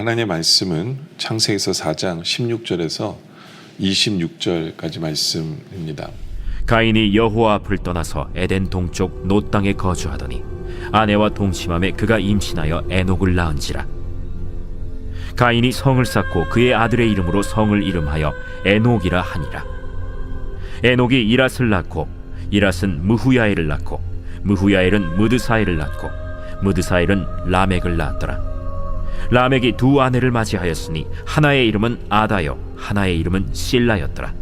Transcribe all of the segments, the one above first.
하나님의 말씀은 창세기서 4장 16절에서 26절까지 말씀입니다. 가인이 여호와 앞을 떠나서 에덴 동쪽 노 땅에 거주하더니 아내와 동침함에 그가 임신하여 에녹을 낳은지라. 가인이 성을 쌓고 그의 아들의 이름으로 성을 이름하여 에녹이라 하니라. 에녹이 이랏을 낳고 이랏은 무후야엘을 낳고 무후야엘은 무드사엘을 낳고 무드사엘은 라멕을 낳았더라. 라멕이 두 아내를 맞이하였으니 하나의 이름은 아다요 하나의 이름은 실라였더라.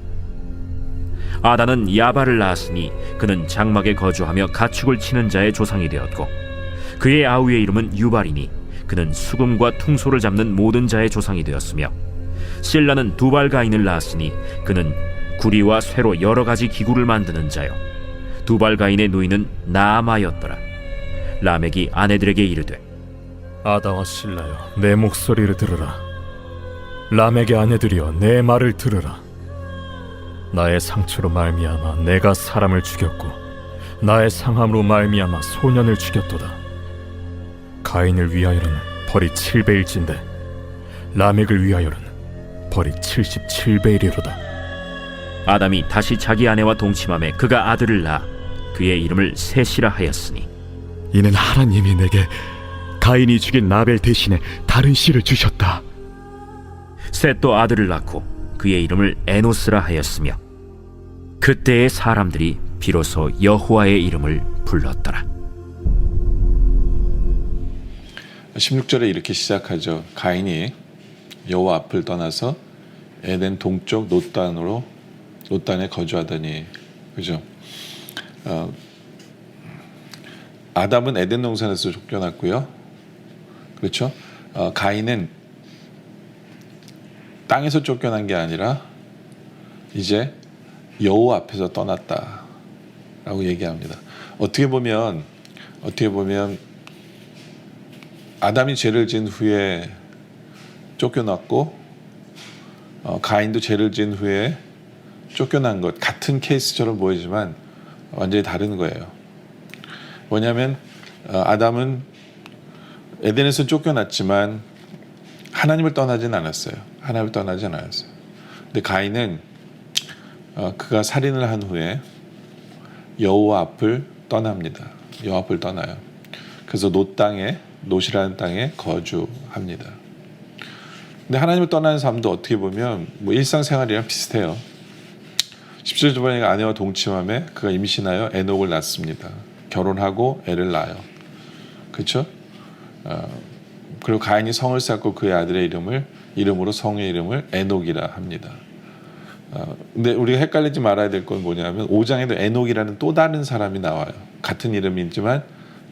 아다는 야발을 낳았으니 그는 장막에 거주하며 가축을 치는 자의 조상이 되었고 그의 아우의 이름은 유발이니 그는 수금과 퉁소를 잡는 모든 자의 조상이 되었으며 실라는 두발가인을 낳았으니 그는 구리와 쇠로 여러 가지 기구를 만드는 자요 두발가인의 누이는 나아마였더라. 라멕이 아내들에게 이르되 아다와 실라여, 내 목소리를 들으라. 라멕의 아내들이여, 내 말을 들으라. 나의 상처로 말미암아 내가 사람을 죽였고 나의 상함으로 말미암아 소년을 죽였도다. 가인을 위하여는 벌이 7배일진데 라멕을 이하여는 벌이 77배이리로다. 아담이 다시 자기 아내와 동침함에 그가 아들을 낳아 그의 이름을 셋이라 하였으니 이는 하나님이 내게 가인이 죽인 라벨 대신에 다른 씨를 주셨다. 셋도 아들을 낳고 그의 이름을 에노스라 하였으며 그때의 사람들이 비로소 여호와의 이름을 불렀더라. 16절에 이렇게 시작하죠. 가인이 여호와 앞을 떠나서 에덴 동쪽 노단에 거주하더니, 그죠? 아담은 에덴 동산에서 쫓겨났고요. 그렇죠? 가인은 땅에서 쫓겨난 게 아니라 이제 여호와 앞에서 떠났다라고 얘기합니다. 어떻게 보면 아담이 죄를 지은 후에 쫓겨났고 가인도 죄를 지은 후에 쫓겨난 것 같은 케이스처럼 보이지만 완전히 다른 거예요. 뭐냐면 아담은 에덴에서 쫓겨났지만 하나님을 떠나진 않았어요. 하나님을 떠나진 않았어요. 근데 가인은 그가 살인을 한 후에 여호와 앞을 떠납니다. 여호와 앞을 떠나요. 그래서 놋이라는 땅에 거주합니다. 근데 하나님을 떠나는 삶도 어떻게 보면 뭐 일상생활이랑 비슷해요. 10절 주번에 아내와 동침함에 그가 임신하여 에녹을 낳습니다. 결혼하고 애를 낳아요. 그렇죠? 그리고 가인이 성을 쌓고 그의 아들의 이름으로 성의 이름을 에녹이라 합니다. 근데 우리가 헷갈리지 말아야 될 건 뭐냐면 5장에도 에녹이라는 또 다른 사람이 나와요. 같은 이름이지만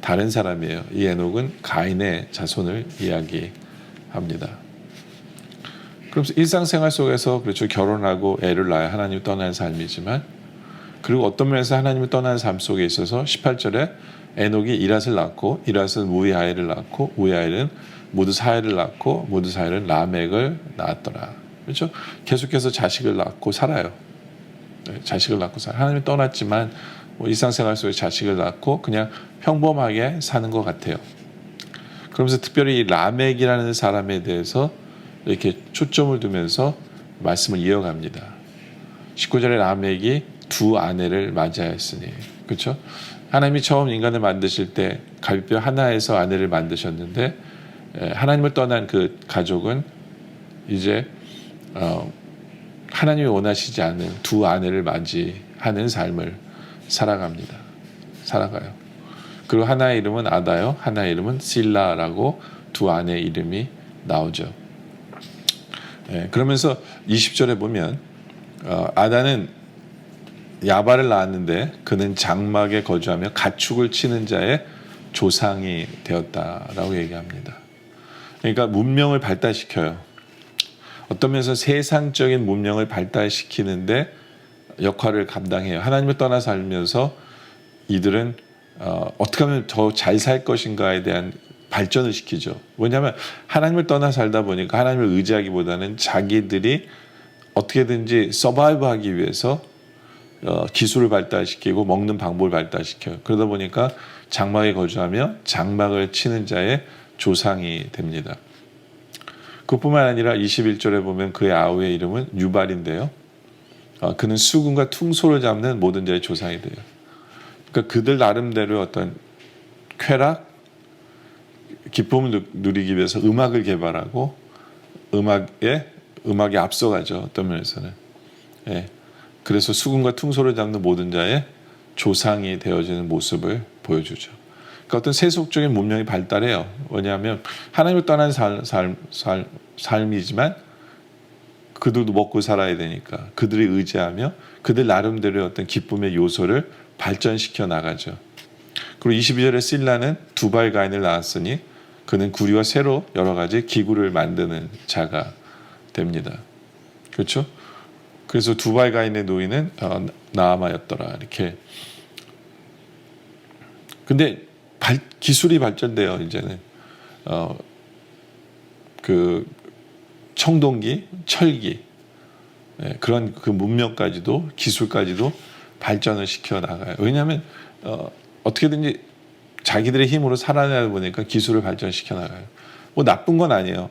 다른 사람이에요. 이 에녹은 가인의 자손을 이야기합니다. 그러면서 일상생활 속에서 그렇죠. 결혼하고 애를 낳아야 하나님을 떠나는 삶이지만 그리고 어떤 면에서 하나님을 떠나는 삶 속에 있어서 18절에 에녹이 이랏을 낳고 이랏은 무이하엘을 낳고 무이하엘은 무드사엘을 낳고 무드사엘은 라멕을 낳았더라. 그렇죠? 계속해서 자식을 낳고 살아요. 자식을 낳고 살아요. 하나님을 떠났지만 뭐 일상생활 속에 자식을 낳고 그냥 평범하게 사는 것 같아요. 그러면서 특별히 이 라멕이라는 사람에 대해서 이렇게 초점을 두면서 말씀을 이어갑니다. 19절에 라멕이 두 아내를 맞이하였으니, 그렇죠? 하나님이 처음 인간을 만드실 때 갈비뼈 하나에서 아내를 만드셨는데 하나님을 떠난 그 가족은 이제 하나님이 원하시지 않는 두 아내를 맞이하는 삶을 살아가요. 그리고 하나의 이름은 아다요, 하나의 이름은 실라라고 두 아내의 이름이 나오죠. 그러면서 20절에 보면 아다는 야발을 낳았는데 그는 장막에 거주하며 가축을 치는 자의 조상이 되었다라고 얘기합니다. 그러니까 문명을 발달시켜요. 어떤 면에서 세상적인 문명을 발달시키는데 역할을 감당해요. 하나님을 떠나 살면서 이들은 어떻게 하면 더 잘 살 것인가에 대한 발전을 시키죠. 왜냐하면 하나님을 떠나 살다 보니까 하나님을 의지하기보다는 자기들이 어떻게든지 서바이브하기 위해서 기술을 발달시키고 먹는 방법을 발달시켜요. 그러다 보니까 장막에 거주하며 장막을 치는 자의 조상이 됩니다. 그뿐만 아니라 21절에 보면 그의 아우의 이름은 유발인데요. 그는 수금과 퉁소를 잡는 모든 자의 조상이 돼요. 그러니까 그들 나름대로 어떤 쾌락, 기쁨을 누리기 위해서 음악을 개발하고 음악에 앞서가죠. 어떤 면에서는. 예. 그래서 수금과 퉁소를 잡는 모든 자의 조상이 되어지는 모습을 보여주죠. 그러니까 어떤 세속적인 문명이 발달해요. 왜냐하면 하나님을 떠난 삶이지만 그들도 먹고 살아야 되니까 그들이 의지하며 그들 나름대로의 어떤 기쁨의 요소를 발전시켜 나가죠. 그리고 22절에 실라는 두발 가인을 낳았으니 그는 구리와 쇠로 여러 가지 기구를 만드는 자가 됩니다. 그렇죠? 그래서 두발 가인의 노인은 나아마였더라. 이렇게. 근데 기술이 발전돼요. 이제는 그 청동기, 철기, 그런 그 문명까지도 기술까지도 발전을 시켜 나가요. 왜냐하면 어떻게든지 자기들의 힘으로 살아내다 보니까 기술을 발전시켜 나가요. 뭐 나쁜 건 아니에요.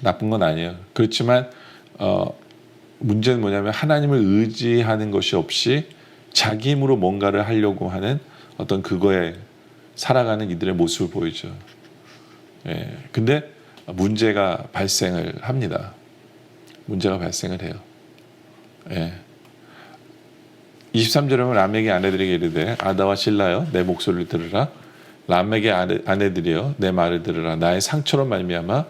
나쁜 건 아니에요. 그렇지만 문제는 뭐냐면 하나님을 의지하는 것이 없이 자기 힘으로 뭔가를 하려고 하는 어떤 그거에 살아가는 이들의 모습을 보이죠. 근데 문제가 발생을 합니다. 문제가 발생을 해요. 23절에 보면 람에게 아내들에게 이르되 아다와 실라여 내 목소리를 들으라. 람에게 아내들이여 내 말을 들으라. 나의 상처로 말미암아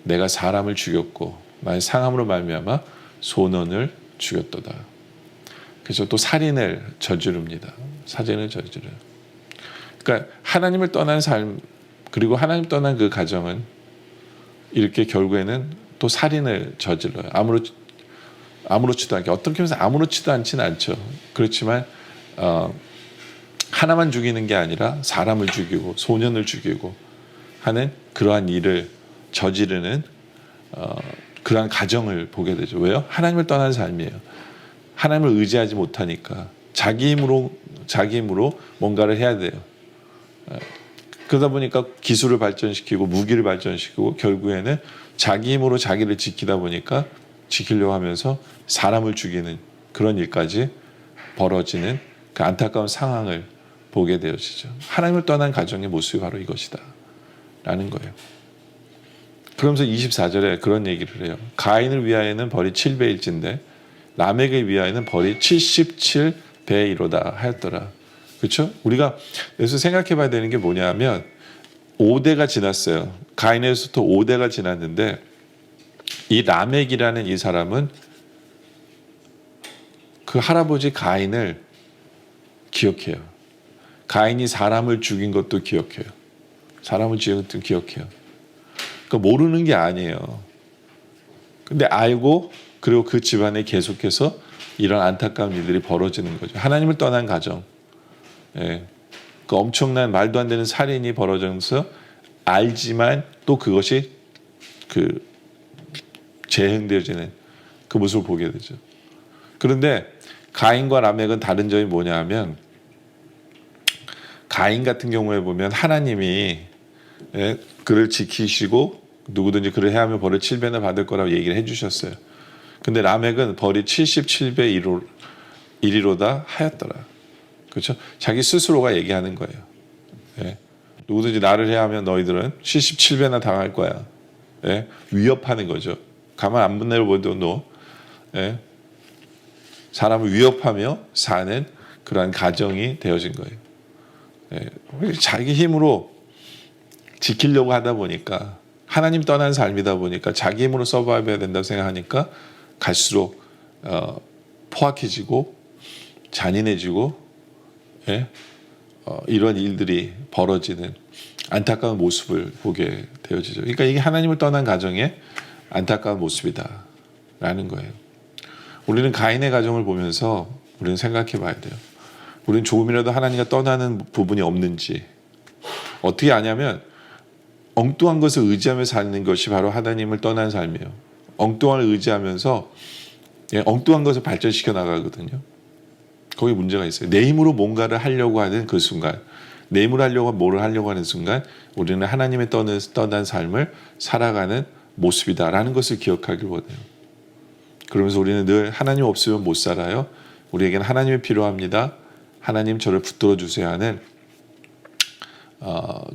내가 사람을 죽였고 나의 상함으로 말미암아 소년을 죽였도다. 그래서 또 살인을 저지릅니다. 살인을 저지르. 그러니까 하나님을 떠난 삶 그리고 하나님 떠난 그 가정은 이렇게 결국에는 또 살인을 저질러요. 아무렇지도 않게 어떻게 보면 아무렇지도 않지는 않죠. 그렇지만 하나만 죽이는 게 아니라 사람을 죽이고 소년을 죽이고 하는 그러한 일을 저지르는 그러한 가정을 보게 되죠. 왜요? 하나님을 떠난 삶이에요. 하나님을 의지하지 못하니까 자기 힘으로 뭔가를 해야 돼요. 그러다 보니까 기술을 발전시키고 무기를 발전시키고 결국에는 자기 힘으로 자기를 지키다 보니까 지키려고 하면서 사람을 죽이는 그런 일까지 벌어지는 그 안타까운 상황을 보게 되어지죠. 하나님을 떠난 가정의 모습이 바로 이것이다 라는 거예요. 그러면서 24절에 그런 얘기를 해요. 가인을 위하여는 벌이 7배일진데 람에게 위하여는 벌이 77배이로다 하였더라. 그렇죠? 우리가 여기서 생각해 봐야 되는 게 뭐냐면 5대가 지났어요. 가인에서부터 5대가 지났는데 이 라멕이라는 이 사람은 그 할아버지 가인을 기억해요. 가인이 사람을 죽인 것도 기억해요. 사람을 죽인 것도 기억해요. 그러니까 모르는 게 아니에요. 근데 알고 그리고 그 집안에 계속해서 이런 안타까운 일들이 벌어지는 거죠. 하나님을 떠난 가정. 그 엄청난 말도 안 되는 살인이 벌어져서 알지만 또 그것이 그 재행되어지는 그 모습을 보게 되죠. 그런데 가인과 라멕은 다른 점이 뭐냐 하면 가인 같은 경우에 보면 하나님이 그를 지키시고 누구든지 그를 해하면 벌을 7배나 받을 거라고 얘기를 해주셨어요. 근데 라멕은 벌이 77배 1이로다 하였더라. 그렇죠? 자기 스스로가 얘기하는 거예요. 누구든지 나를 해하면 너희들은 77배나 당할 거야. 위협하는 거죠. 가만 안 내버려둬도 사람을 위협하며 사는 그러한 가정이 되어진 거예요. 자기 힘으로 지키려고 하다 보니까 하나님 떠난 삶이다 보니까 자기 힘으로 서바이브해야 된다고 생각하니까 갈수록 포악해지고 잔인해지고 이런 일들이 벌어지는 안타까운 모습을 보게 되어지죠. 그러니까 이게 하나님을 떠난 가정의 안타까운 모습이다라는 거예요. 우리는 가인의 가정을 보면서 우리는 생각해 봐야 돼요. 우리는 조금이라도 하나님과 떠나는 부분이 없는지. 어떻게 아냐면 엉뚱한 것을 의지하며 사는 것이 바로 하나님을 떠난 삶이에요. 엉뚱한 걸 의지하면서 엉뚱한 것을 발전시켜 나가거든요. 거기 문제가 있어요. 내 힘으로 뭔가를 하려고 하는 그 순간, 내 힘으로 하려고 뭐를 하려고 하는 순간 우리는 하나님의 떠난 삶을 살아가는 모습이다라는 것을 기억하길 원해요. 그러면서 우리는 늘 하나님 없으면 못 살아요. 우리에게는 하나님이 필요합니다. 하나님 저를 붙들어 주세요 하는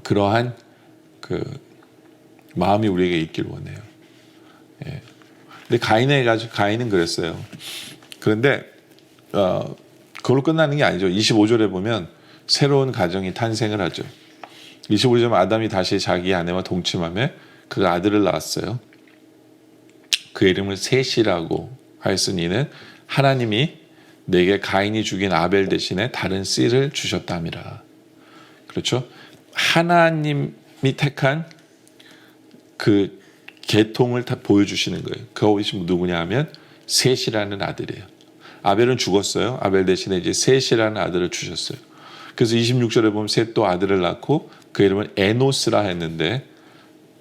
그러한 그 마음이 우리에게 있길 원해요. 예. 근데 가인은 그랬어요. 그런데 그걸로 끝나는 게 아니죠. 25절에 보면 새로운 가정이 탄생을 하죠. 25절에 아담이 다시 자기 아내와 동침하며 그 아들을 낳았어요. 그 이름을 셋이라고 하였으니 이는 하나님이 내게 가인이 죽인 아벨 대신에 다른 씨를 주셨답니다. 그렇죠? 하나님이 택한 그 계통을 다 보여주시는 거예요. 그것이 누구냐 하면 셋이라는 아들이에요. 아벨은 죽었어요. 아벨 대신에 이제 셋이라는 아들을 주셨어요. 그래서 26절에 보면 셋도 아들을 낳고 그 이름을 에노스라 했는데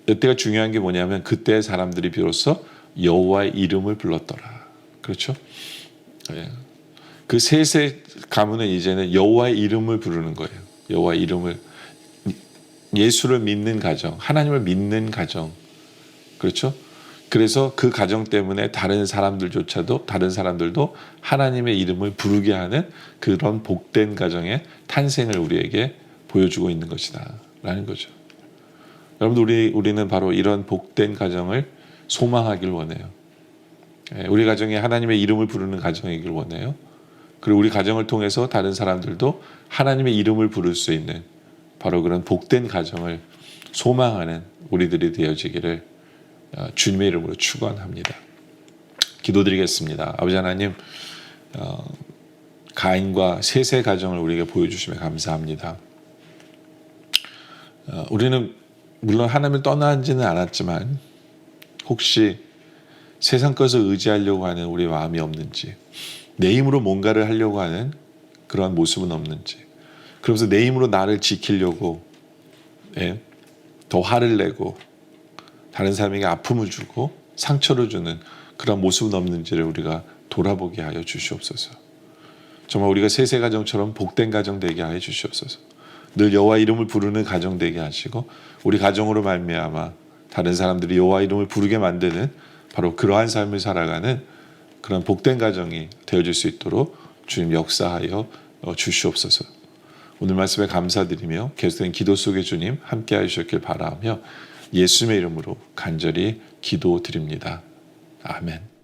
이때가 중요한 게 뭐냐면 그때 사람들이 비로소 여호와의 이름을 불렀더라. 그렇죠? 예. 그 셋의 가문은 이제는 여호와의 이름을 부르는 거예요. 여호와의 이름을, 예수를 믿는 가정, 하나님을 믿는 가정. 그렇죠? 그래서 그 가정 때문에 다른 사람들도 하나님의 이름을 부르게 하는 그런 복된 가정의 탄생을 우리에게 보여주고 있는 것이다 라는 거죠. 여러분들, 우리는 바로 이런 복된 가정을 소망하길 원해요. 우리 가정이 하나님의 이름을 부르는 가정이길 원해요. 그리고 우리 가정을 통해서 다른 사람들도 하나님의 이름을 부를 수 있는 바로 그런 복된 가정을 소망하는 우리들이 되어지기를 주님의 이름으로 축원합니다. 기도드리겠습니다. 아버지 하나님, 가인과 셋의 가정을 우리에게 보여주시며 감사합니다. 우리는 물론 하나님을 떠나지는 않았지만 혹시 세상 것을 의지하려고 하는 우리 마음이 없는지, 내 힘으로 뭔가를 하려고 하는 그러한 모습은 없는지, 그러면서 내 힘으로 나를 지키려고 더 화를 내고 다른 사람에게 아픔을 주고 상처를 주는 그런 모습은 없는지를 우리가 돌아보게 하여 주시옵소서. 정말 우리가 셋의 가정처럼 복된 가정 되게 하여 주시옵소서. 늘 여호와 이름을 부르는 가정 되게 하시고 우리 가정으로 말미암아 다른 사람들이 여호와 이름을 부르게 만드는 바로 그러한 삶을 살아가는 그런 복된 가정이 되어질 수 있도록 주님 역사하여 주시옵소서. 오늘 말씀에 감사드리며 계속된 기도 속에 주님 함께하여 주셨길 바라며 예수님의 이름으로 간절히 기도드립니다. 아멘.